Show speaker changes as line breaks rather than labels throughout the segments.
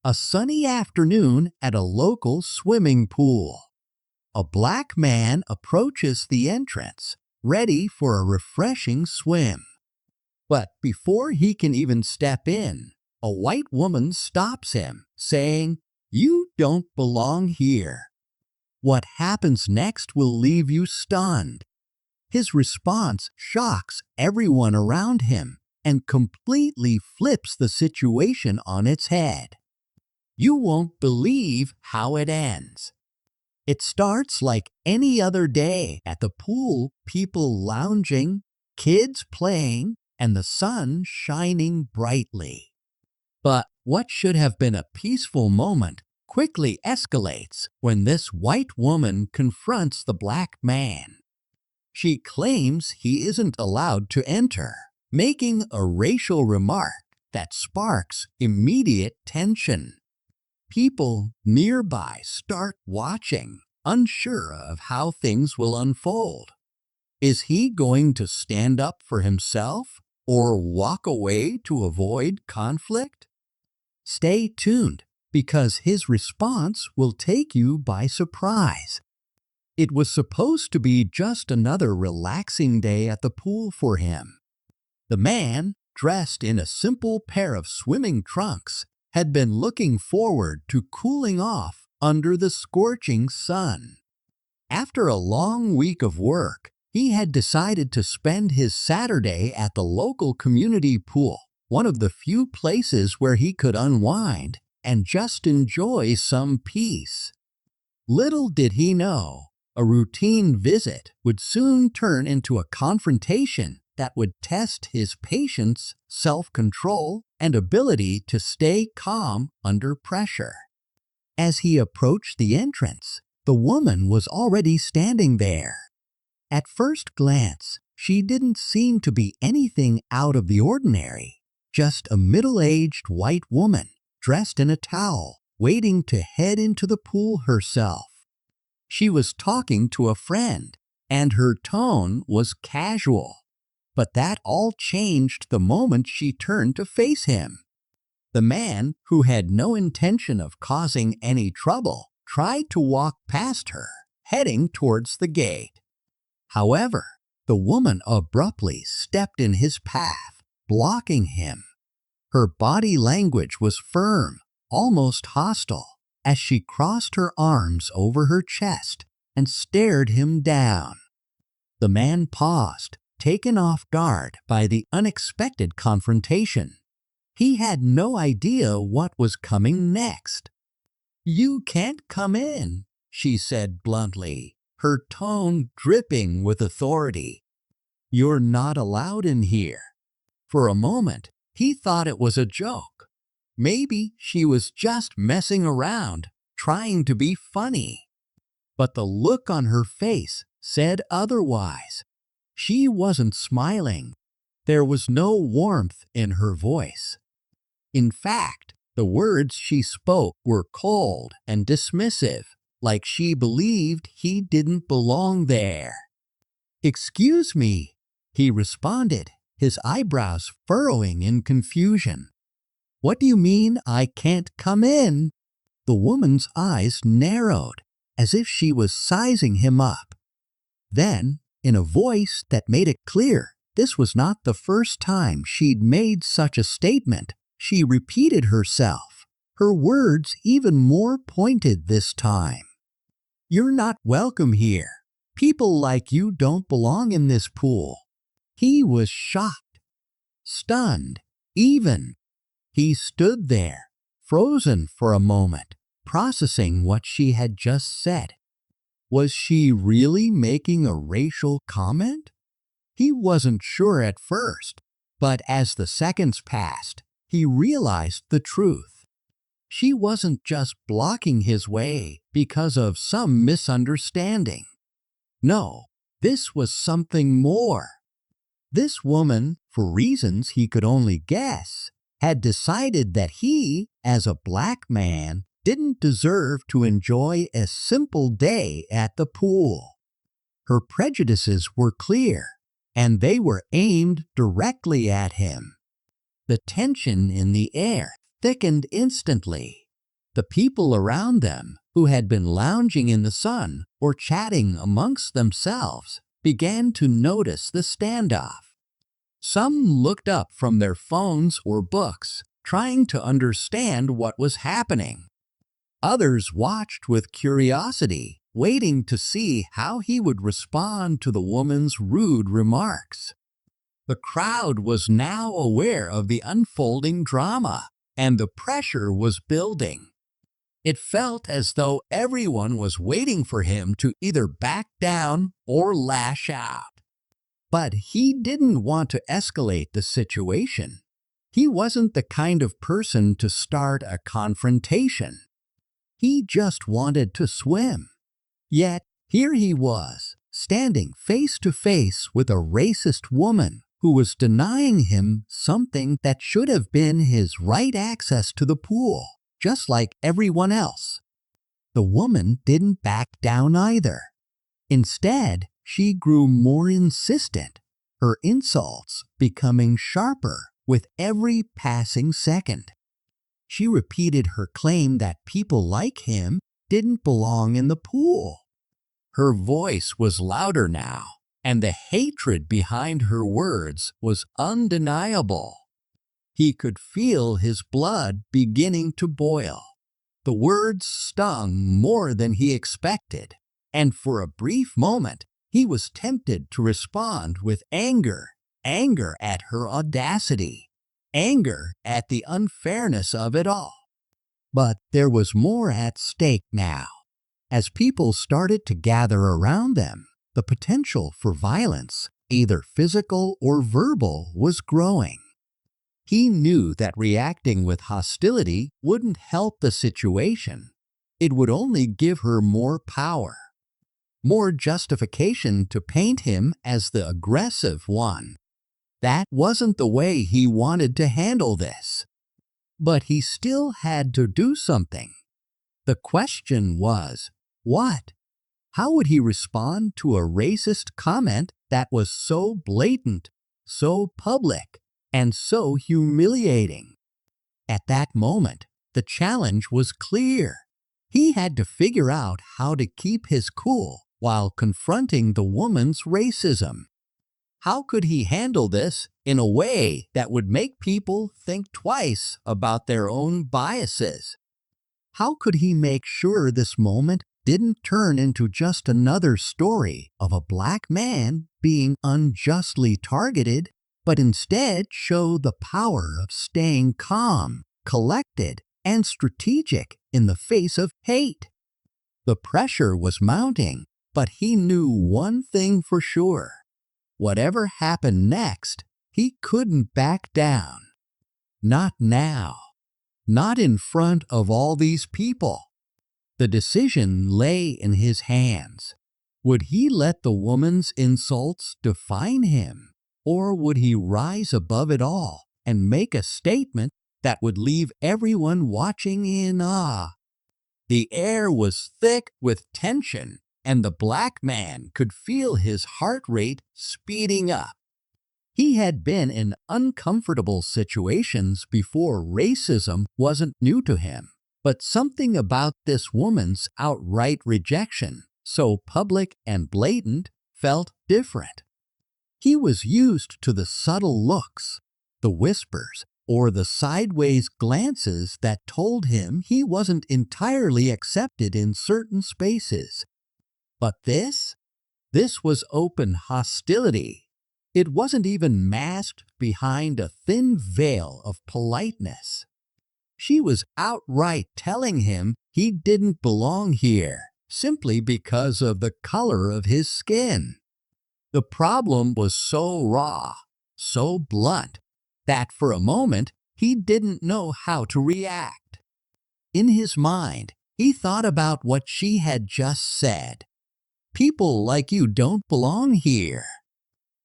A sunny afternoon at a local swimming pool. A black man approaches the entrance, ready for a refreshing swim. But before he can even step in, a white woman stops him, saying, "You don't belong here." What happens next will leave you stunned. His response shocks everyone around him and completely flips the situation on its head. You won't believe how it ends. It starts like any other day at the pool, people lounging, kids playing, and the sun shining brightly. But what should have been a peaceful moment quickly escalates when this white woman confronts the black man. She claims he isn't allowed to enter, making a racial remark that sparks immediate tension. People nearby start watching, unsure of how things will unfold. Is he going to stand up for himself or walk away to avoid conflict? Stay tuned, because his response will take you by surprise. It was supposed to be just another relaxing day at the pool for him. The man, dressed in a simple pair of swimming trunks, had been looking forward to cooling off under the scorching sun. After a long week of work, he had decided to spend his Saturday at the local community pool, one of the few places where he could unwind and just enjoy some peace. Little did he know, a routine visit would soon turn into a confrontation that would test his patience, self-control, and ability to stay calm under pressure. As he approached the entrance, the woman was already standing there. At first glance, she didn't seem to be anything out of the ordinary, just a middle-aged white woman dressed in a towel, waiting to head into the pool herself. She was talking to a friend, and her tone was casual. But that all changed the moment she turned to face him. The man, who had no intention of causing any trouble, tried to walk past her, heading towards the gate. However, the woman abruptly stepped in his path, blocking him. Her body language was firm, almost hostile, as she crossed her arms over her chest and stared him down. The man paused, taken off guard by the unexpected confrontation. He had no idea what was coming next. "You can't come in," she said bluntly, her tone dripping with authority. "You're not allowed in here." For a moment, he thought it was a joke. Maybe she was just messing around, trying to be funny. But the look on her face said otherwise. She wasn't smiling. There was no warmth in her voice. In fact, the words she spoke were cold and dismissive, like she believed he didn't belong there. "Excuse me," he responded, his eyebrows furrowing in confusion. "What do you mean I can't come in?" The woman's eyes narrowed, as if she was sizing him up. Then, in a voice that made it clear this was not the first time she'd made such a statement, she repeated herself, her words even more pointed this time. "You're not welcome here. People like you don't belong in this pool." He was shocked, stunned, even. He stood there, frozen for a moment, processing what she had just said. Was she really making a racial comment? He wasn't sure at first, but as the seconds passed, he realized the truth. She wasn't just blocking his way because of some misunderstanding. No, this was something more. This woman, for reasons he could only guess, had decided that he, as a black man, didn't deserve to enjoy a simple day at the pool. Her prejudices were clear, and they were aimed directly at him. The tension in the air thickened instantly, The people around them, who had been lounging in the sun or chatting amongst themselves, began to notice the standoff. Some looked up from their phones or books, trying to understand what was happening. Others watched with curiosity, waiting to see how he would respond to the woman's rude remarks. The crowd was now aware of the unfolding drama, and the pressure was building. It felt as though everyone was waiting for him to either back down or lash out. But he didn't want to escalate the situation. He wasn't the kind of person to start a confrontation. He just wanted to swim. Yet, here he was, standing face to face with a racist woman who was denying him something that should have been his right access to the pool, just like everyone else. The woman didn't back down either. Instead, she grew more insistent, her insults becoming sharper with every passing second. She repeated her claim that people like him didn't belong in the pool. Her voice was louder now, and the hatred behind her words was undeniable. He could feel his blood beginning to boil. The words stung more than he expected, and for a brief moment he was tempted to respond with anger at her audacity, anger at the unfairness of it all. But there was more at stake now. As people started to gather around them, the potential for violence, either physical or verbal, was growing. He knew that reacting with hostility wouldn't help the situation. It would only give her more power, more justification to paint him as the aggressive one. That wasn't the way he wanted to handle this. But he still had to do something. The question was, what? How would he respond to a racist comment that was so blatant, so public, and so humiliating? At that moment, the challenge was clear. He had to figure out how to keep his cool while confronting the woman's racism. How could he handle this in a way that would make people think twice about their own biases? How could he make sure this moment didn't turn into just another story of a black man being unjustly targeted, but instead show the power of staying calm, collected, and strategic in the face of hate? The pressure was mounting, but he knew one thing for sure. Whatever happened next, he couldn't back down. Not now. Not in front of all these people. The decision lay in his hands. Would he let the woman's insults define him, or would he rise above it all and make a statement that would leave everyone watching in awe? The air was thick with tension, and the black man could feel his heart rate speeding up. He had been in uncomfortable situations before. Racism wasn't new to him, but something about this woman's outright rejection, so public and blatant, felt different. He was used to the subtle looks, the whispers, or the sideways glances that told him he wasn't entirely accepted in certain spaces. But this was open hostility. It wasn't even masked behind a thin veil of politeness. She was outright telling him he didn't belong here, simply because of the color of his skin. The problem was so raw, so blunt, that for a moment he didn't know how to react. In his mind, he thought about what she had just said. "People like you don't belong here."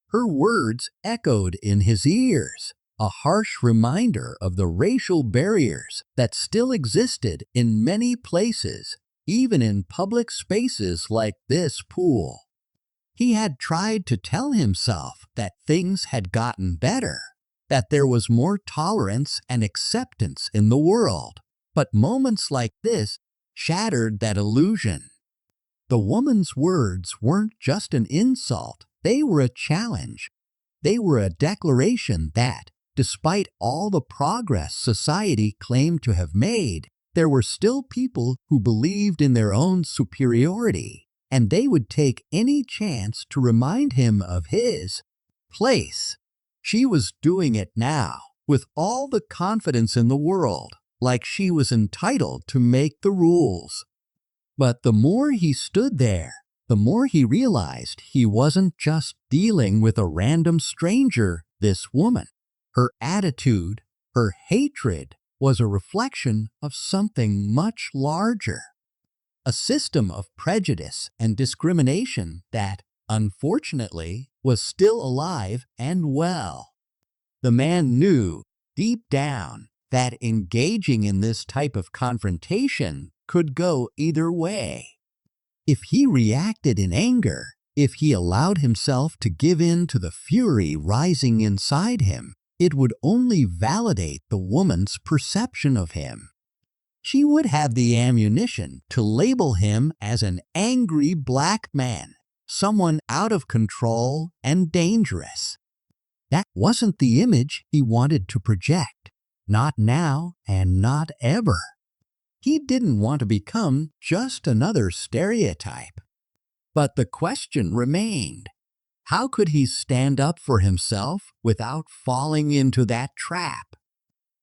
Her words echoed in his ears, a harsh reminder of the racial barriers that still existed in many places, even in public spaces like this pool. He had tried to tell himself that things had gotten better, that there was more tolerance and acceptance in the world. But moments like this shattered that illusion. The woman's words weren't just an insult, they were a challenge. They were a declaration that, despite all the progress society claimed to have made, there were still people who believed in their own superiority, and they would take any chance to remind him of his place. She was doing it now, with all the confidence in the world, like she was entitled to make the rules. But the more he stood there, the more he realized he wasn't just dealing with a random stranger, this woman. Her attitude, her hatred, was a reflection of something much larger. A system of prejudice and discrimination that, unfortunately, was still alive and well. The man knew, deep down, that engaging in this type of confrontation could go either way. If he reacted in anger, if he allowed himself to give in to the fury rising inside him, it would only validate the woman's perception of him. She would have the ammunition to label him as an angry black man, someone out of control and dangerous. That wasn't the image he wanted to project, not now and not ever. He didn't want to become just another stereotype. But the question remained, how could he stand up for himself without falling into that trap?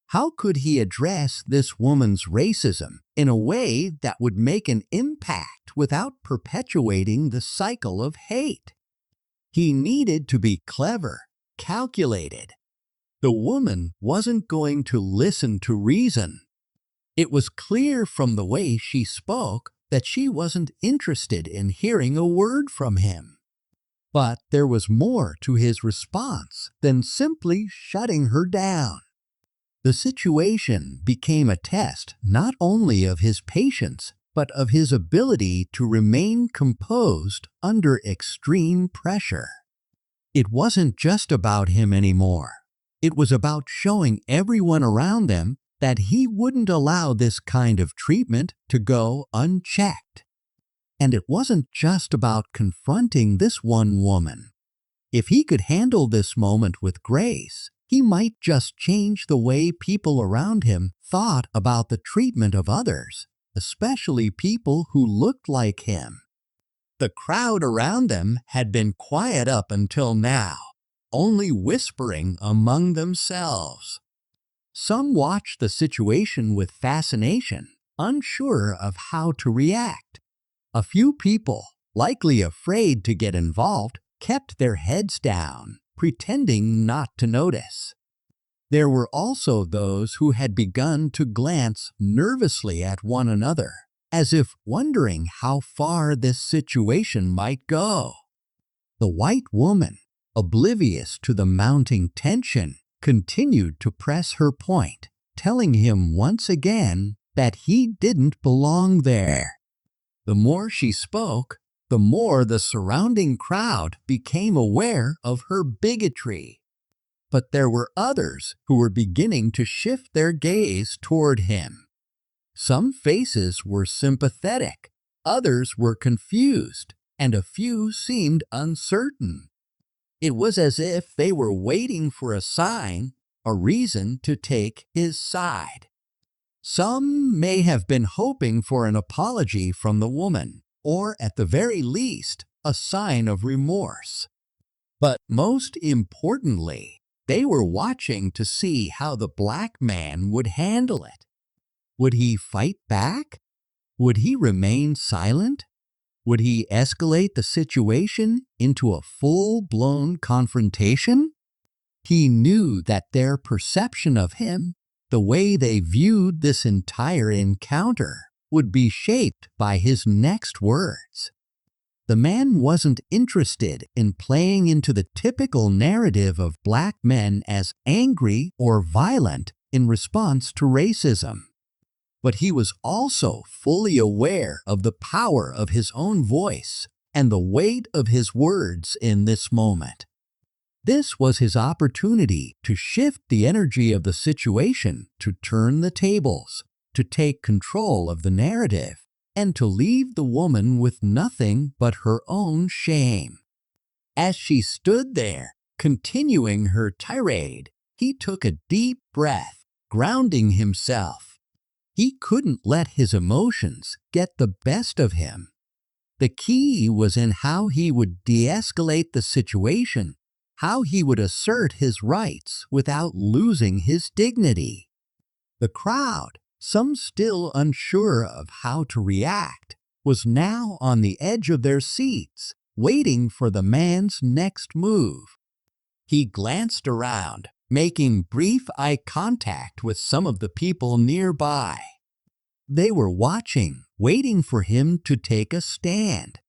How could he address this woman's racism in a way that would make an impact without perpetuating the cycle of hate? He needed to be clever, calculated. The woman wasn't going to listen to reason. It was clear from the way she spoke that she wasn't interested in hearing a word from him. But there was more to his response than simply shutting her down. The situation became a test not only of his patience, but of his ability to remain composed under extreme pressure. It wasn't just about him anymore. It was about showing everyone around them that he wouldn't allow this kind of treatment to go unchecked. And it wasn't just about confronting this one woman. If he could handle this moment with grace, he might just change the way people around him thought about the treatment of others, especially people who looked like him. The crowd around them had been quiet up until now, only whispering among themselves. Some watched the situation with fascination, unsure of how to react. A few people, likely afraid to get involved, kept their heads down, pretending not to notice. There were also those who had begun to glance nervously at one another, as if wondering how far this situation might go. The white woman, oblivious to the mounting tension, continued to press her point, telling him once again that he didn't belong there. The more she spoke, the more the surrounding crowd became aware of her bigotry. But there were others who were beginning to shift their gaze toward him. Some faces were sympathetic, others were confused, and a few seemed uncertain. It was as if they were waiting for a sign, a reason to take his side. Some may have been hoping for an apology from the woman, or at the very least, a sign of remorse. But most importantly, they were watching to see how the black man would handle it. Would he fight back? Would he remain silent? Would he escalate the situation into a full-blown confrontation? He knew that their perception of him, the way they viewed this entire encounter, would be shaped by his next words. The man wasn't interested in playing into the typical narrative of black men as angry or violent in response to racism. But he was also fully aware of the power of his own voice and the weight of his words in this moment. This was his opportunity to shift the energy of the situation, to turn the tables, to take control of the narrative and to leave the woman with nothing but her own shame. As she stood there, continuing her tirade, he took a deep breath, grounding himself. He couldn't let his emotions get the best of him. The key was in how he would de-escalate the situation, how he would assert his rights without losing his dignity. The crowd, some still unsure of how to react, was now on the edge of their seats, waiting for the man's next move. He glanced around, making brief eye contact with some of the people nearby. They were watching, waiting for him to take a stand.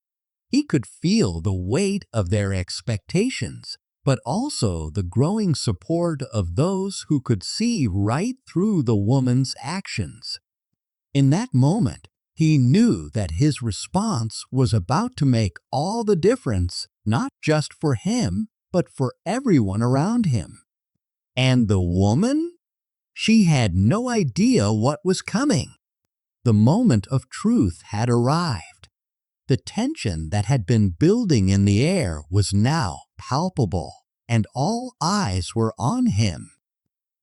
He could feel the weight of their expectations, but also the growing support of those who could see right through the woman's actions. In that moment, he knew that his response was about to make all the difference, not just for him, but for everyone around him. And the woman? She had no idea what was coming. The moment of truth had arrived. The tension that had been building in the air was now palpable, and all eyes were on him.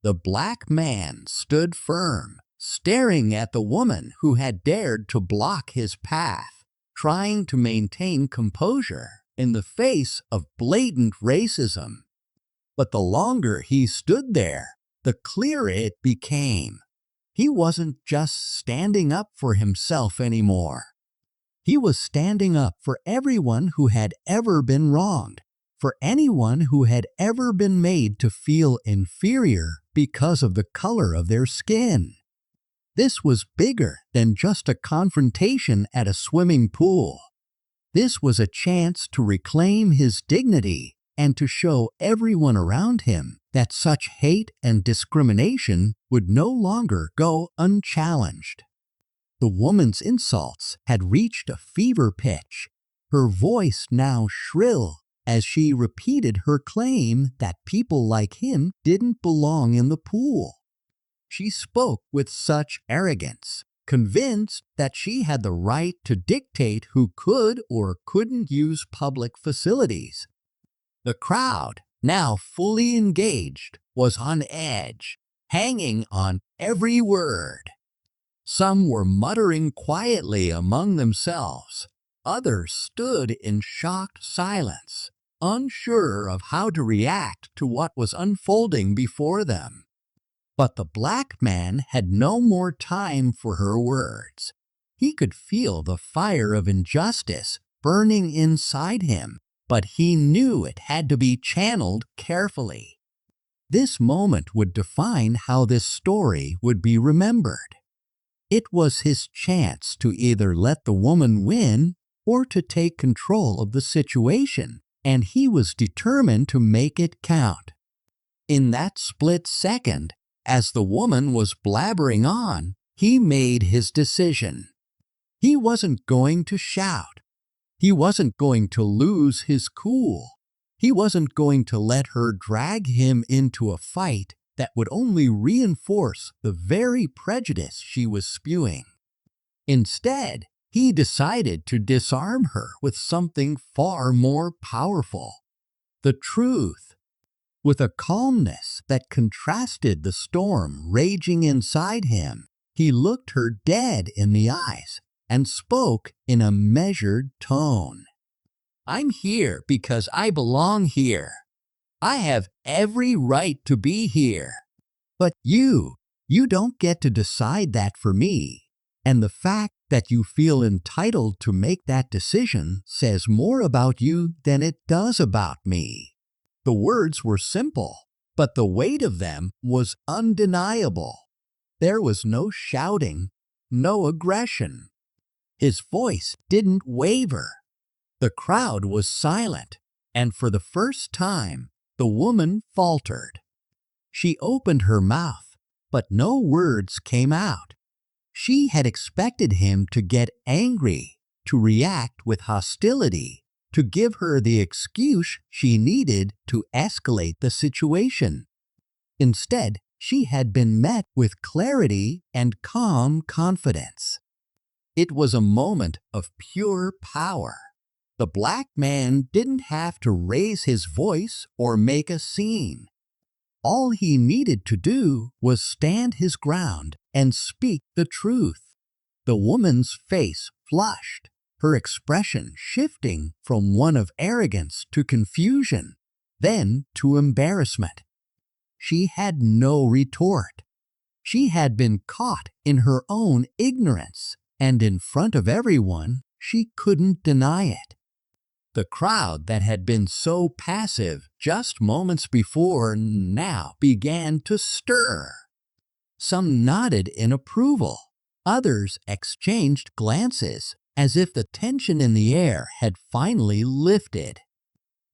The black man stood firm, staring at the woman who had dared to block his path, trying to maintain composure in the face of blatant racism. But the longer he stood there, the clearer it became. He wasn't just standing up for himself anymore. He was standing up for everyone who had ever been wronged, for anyone who had ever been made to feel inferior because of the color of their skin. This was bigger than just a confrontation at a swimming pool. This was a chance to reclaim his dignity and to show everyone around him that such hate and discrimination would no longer go unchallenged. The woman's insults had reached a fever pitch, her voice now shrill as she repeated her claim that people like him didn't belong in the pool. She spoke with such arrogance, convinced that she had the right to dictate who could or couldn't use public facilities. The crowd, now fully engaged, was on edge, hanging on every word. Some were muttering quietly among themselves. Others stood in shocked silence, unsure of how to react to what was unfolding before them. But the black man had no more time for her words. He could feel the fire of injustice burning inside him, but he knew it had to be channeled carefully. This moment would define how this story would be remembered. It was his chance to either let the woman win or to take control of the situation, and he was determined to make it count. In that split second, as the woman was blabbering on, he made his decision. He wasn't going to shout. He wasn't going to lose his cool. He wasn't going to let her drag him into a fight that would only reinforce the very prejudice she was spewing. Instead, he decided to disarm her with something far more powerful: the truth. With a calmness that contrasted the storm raging inside him, he looked her dead in the eyes and spoke in a measured tone. "I'm here because I belong here. I have every right to be here. But you don't get to decide that for me. And the fact that you feel entitled to make that decision says more about you than it does about me." The words were simple, but the weight of them was undeniable. There was no shouting, no aggression. His voice didn't waver. The crowd was silent, and for the first time, the woman faltered. She opened her mouth, but no words came out. She had expected him to get angry, to react with hostility, to give her the excuse she needed to escalate the situation. Instead, She had been met with clarity and calm confidence. It was a moment of pure power. The black man didn't have to raise his voice or make a scene. All he needed to do was stand his ground and speak the truth. The woman's face flushed, her expression shifting from one of arrogance to confusion, then to embarrassment. She had no retort. She had been caught in her own ignorance, and in front of everyone, she couldn't deny it. The crowd that had been so passive just moments before now began to stir. Some nodded in approval. Others exchanged glances as if the tension in the air had finally lifted.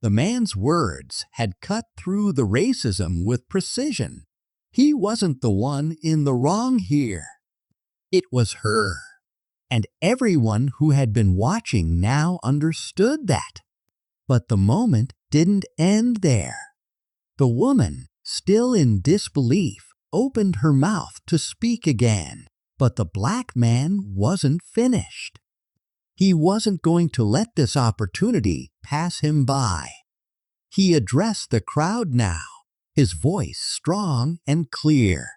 The man's words had cut through the racism with precision. He wasn't the one in the wrong here. It was her. And everyone who had been watching now understood that. But the moment didn't end there. The woman, still in disbelief, opened her mouth to speak again. But the black man wasn't finished. He wasn't going to let this opportunity pass him by. He addressed the crowd now, his voice strong and clear.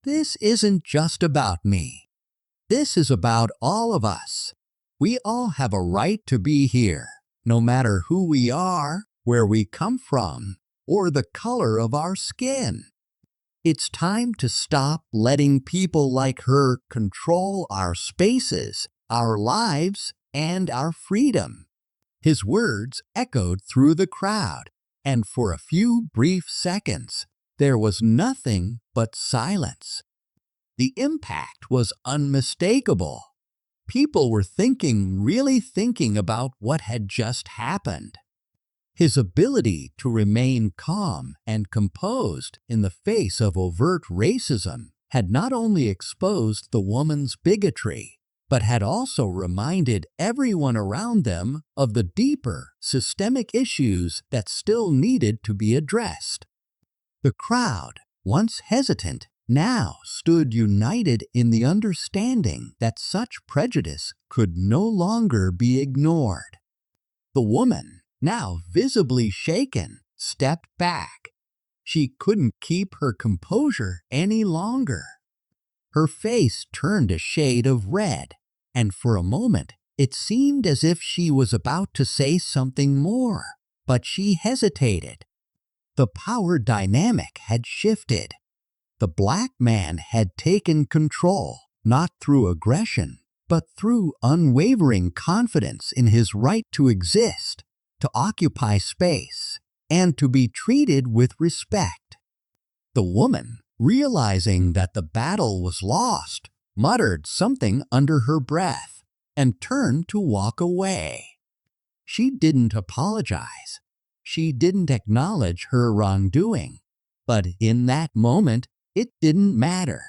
"This isn't just about me. This is about all of us. We all have a right to be here, no matter who we are, where we come from, or the color of our skin. It's time to stop letting people like her control our spaces, our lives, and our freedom." His words echoed through the crowd, and for a few brief seconds, there was nothing but silence. The impact was unmistakable. People were really thinking about what had just happened. His ability to remain calm and composed in the face of overt racism had not only exposed the woman's bigotry, but had also reminded everyone around them of the deeper, systemic issues that still needed to be addressed. The crowd, once hesitant, now stood united in the understanding that such prejudice could no longer be ignored. The woman, now visibly shaken, stepped back. She couldn't keep her composure any longer. Her face turned a shade of red, and for a moment it seemed as if she was about to say something more, but she hesitated. The power dynamic had shifted. The black man had taken control, not through aggression, but through unwavering confidence in his right to exist, to occupy space, and to be treated with respect. The woman, realizing that the battle was lost, muttered something under her breath and turned to walk away. She didn't apologize. She didn't acknowledge her wrongdoing. But in that moment, it didn't matter.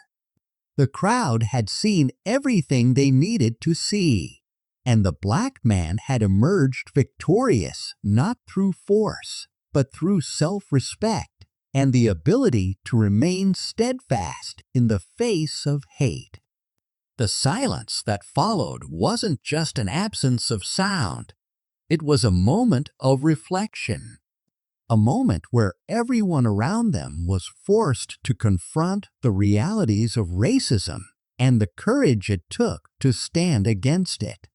The crowd had seen everything they needed to see, and the black man had emerged victorious not through force, but through self-respect and the ability to remain steadfast in the face of hate. The silence that followed wasn't just an absence of sound. It was a moment of reflection, a moment where everyone around them was forced to confront the realities of racism and the courage it took to stand against it.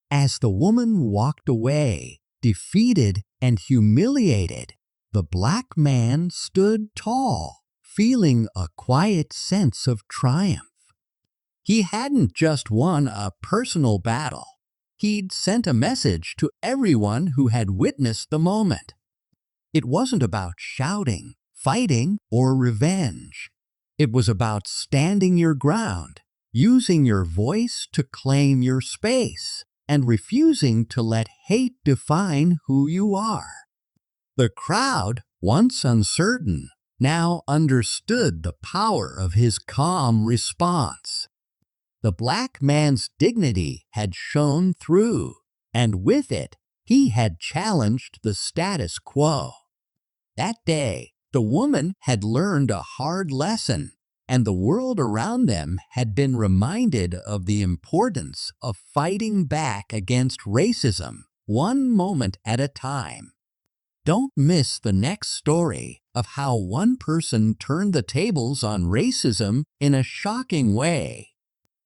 As the woman walked away, defeated and humiliated, the black man stood tall, feeling a quiet sense of triumph. He hadn't just won a personal battle. He'd sent a message to everyone who had witnessed the moment. It wasn't about shouting, fighting, or revenge. It was about standing your ground, using your voice to claim your space, and refusing to let hate define who you are. The crowd, once uncertain, now understood the power of his calm response. The black man's dignity had shone through, and with it, he had challenged the status quo. That day, The woman had learned a hard lesson, and the world around them had been reminded of the importance of fighting back against racism, one moment at a time. Don't miss the next story of how one person turned the tables on racism in a shocking way.